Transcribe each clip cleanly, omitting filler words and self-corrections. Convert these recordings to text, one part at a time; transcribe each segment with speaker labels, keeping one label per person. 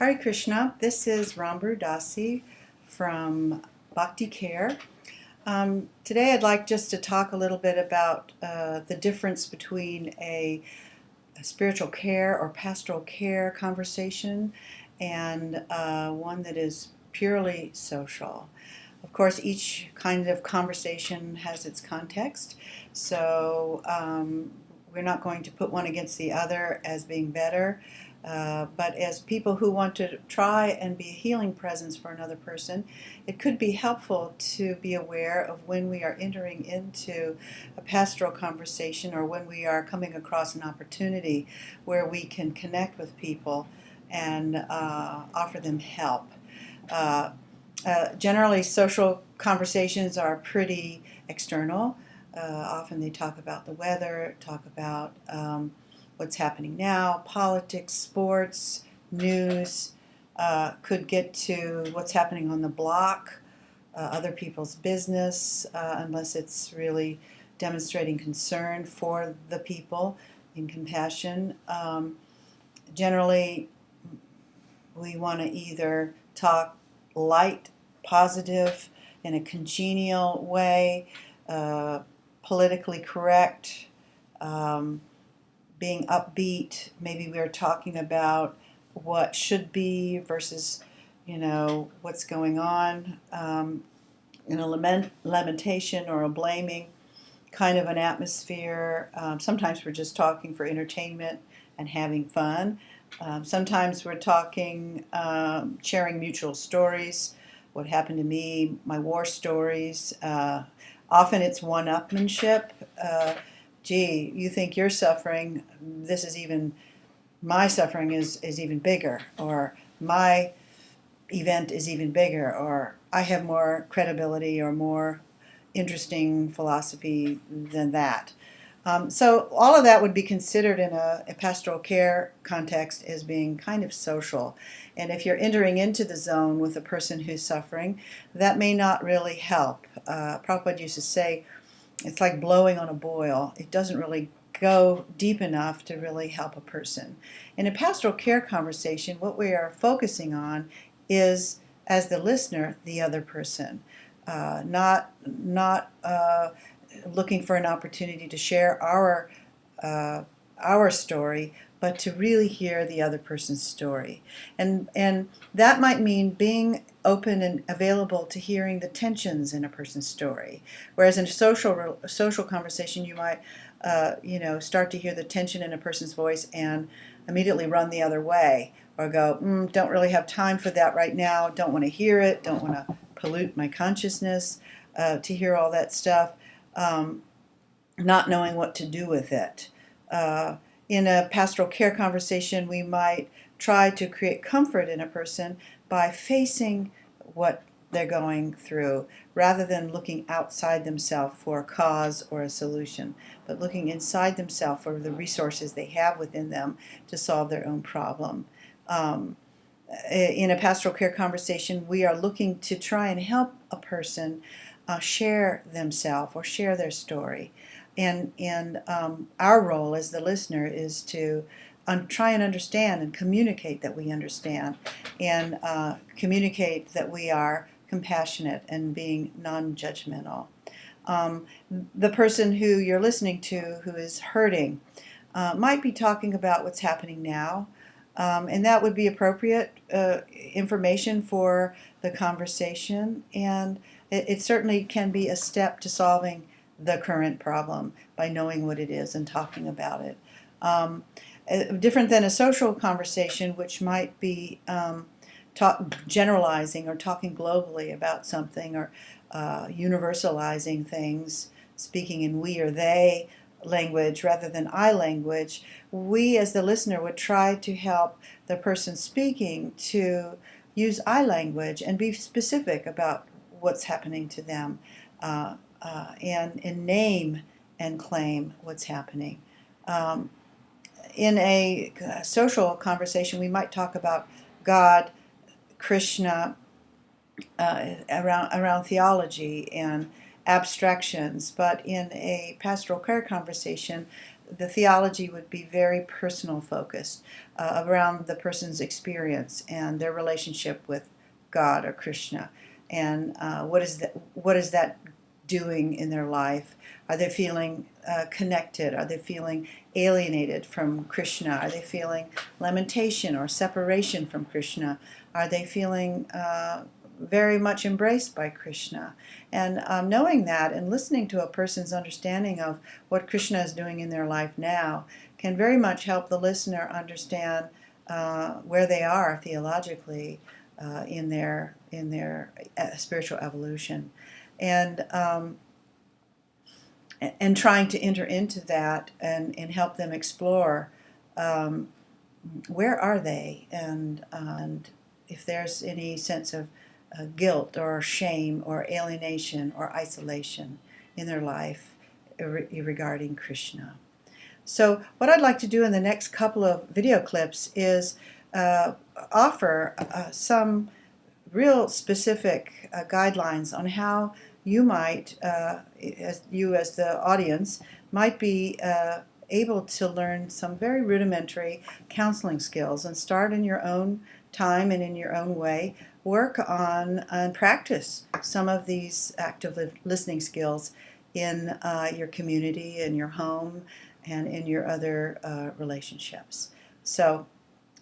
Speaker 1: Hare Krishna, this is Rambhoru from Bhakti Care. Today I'd like just to talk a little bit about the difference between a spiritual care or pastoral care conversation and one that is purely social. Of course, each kind of conversation has its context, so we're not going to put one against the other as being better. But as people who want to try and be a healing presence for another person, it could be helpful to be aware of when we are entering into a pastoral conversation or when we are coming across an opportunity where we can connect with people and offer them help. Generally, social conversations are pretty external. Often they talk about the weather, talk about what's happening now, politics, sports, news, could get to what's happening on the block, other people's business, unless it's really demonstrating concern for the people and compassion. Generally, we want to either talk light, positive, in a congenial way, politically correct, being upbeat. Maybe we're talking about what should be versus, what's going on, in a lamentation or a blaming kind of an atmosphere. Sometimes we're just talking for entertainment and having fun. Sometimes we're talking, sharing mutual stories, what happened to me, my war stories. Often it's one-upmanship. Gee, you think you're suffering, my suffering is even bigger, or my event is even bigger, or I have more credibility or more interesting philosophy than that. So all of that would be considered in a pastoral care context as being kind of social. And if you're entering into the zone with a person who's suffering, that may not really help. Prabhupada used to say, it's like blowing on a boil. It doesn't really go deep enough to really help a person. In a pastoral care conversation, what we are focusing on is, as the listener, the other person, not looking for an opportunity to share our story, but to really hear the other person's story. And that might mean being open and available to hearing the tensions in a person's story. Whereas in a social conversation, you might start to hear the tension in a person's voice and immediately run the other way, or go, don't really have time for that right now, don't want to hear it, don't want to pollute my consciousness to hear all that stuff, not knowing what to do with it. In a pastoral care conversation, we might try to create comfort in a person by facing what they're going through, rather than looking outside themselves for a cause or a solution, but looking inside themselves for the resources they have within them to solve their own problem. In a pastoral care conversation, we are looking to try and help a person share themselves or share their story. And our role as the listener is to try and understand and communicate that we understand, and communicate that we are compassionate and being non-judgmental. The person who you're listening to who is hurting might be talking about what's happening now, and that would be appropriate information for the conversation, and it certainly can be a step to solving the current problem by knowing what it is and talking about it. Different than a social conversation, which might be generalizing or talking globally about something, or universalizing things, speaking in we or they language rather than I language. We as the listener would try to help the person speaking to use I language and be specific about what's happening to them, and name and claim what's happening. In a social conversation, we might talk about God, Krishna, around theology and abstractions, but in a pastoral care conversation, the theology would be very personal focused around the person's experience and their relationship with God or Krishna, and what is that doing in their life? Are they feeling connected? Are they feeling alienated from Krishna? Are they feeling lamentation or separation from Krishna? Are they feeling very much embraced by Krishna? And knowing that and listening to a person's understanding of what Krishna is doing in their life now can very much help the listener understand where they are theologically in their spiritual evolution, and trying to enter into that and help them explore where are they, and if there's any sense of guilt or shame or alienation or isolation in their life regarding Krishna. So what I'd like to do in the next couple of video clips is offer some real specific guidelines on how you might, as the audience, might be able to learn some very rudimentary counseling skills and start in your own time and in your own way, work on and practice some of these active listening skills in your community, in your home, and in your other relationships. So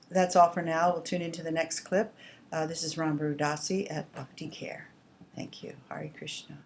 Speaker 1: that's all for now. We'll tune into the next clip. This is Rambhoru at Bhakti Care. Thank you. Hare Krishna.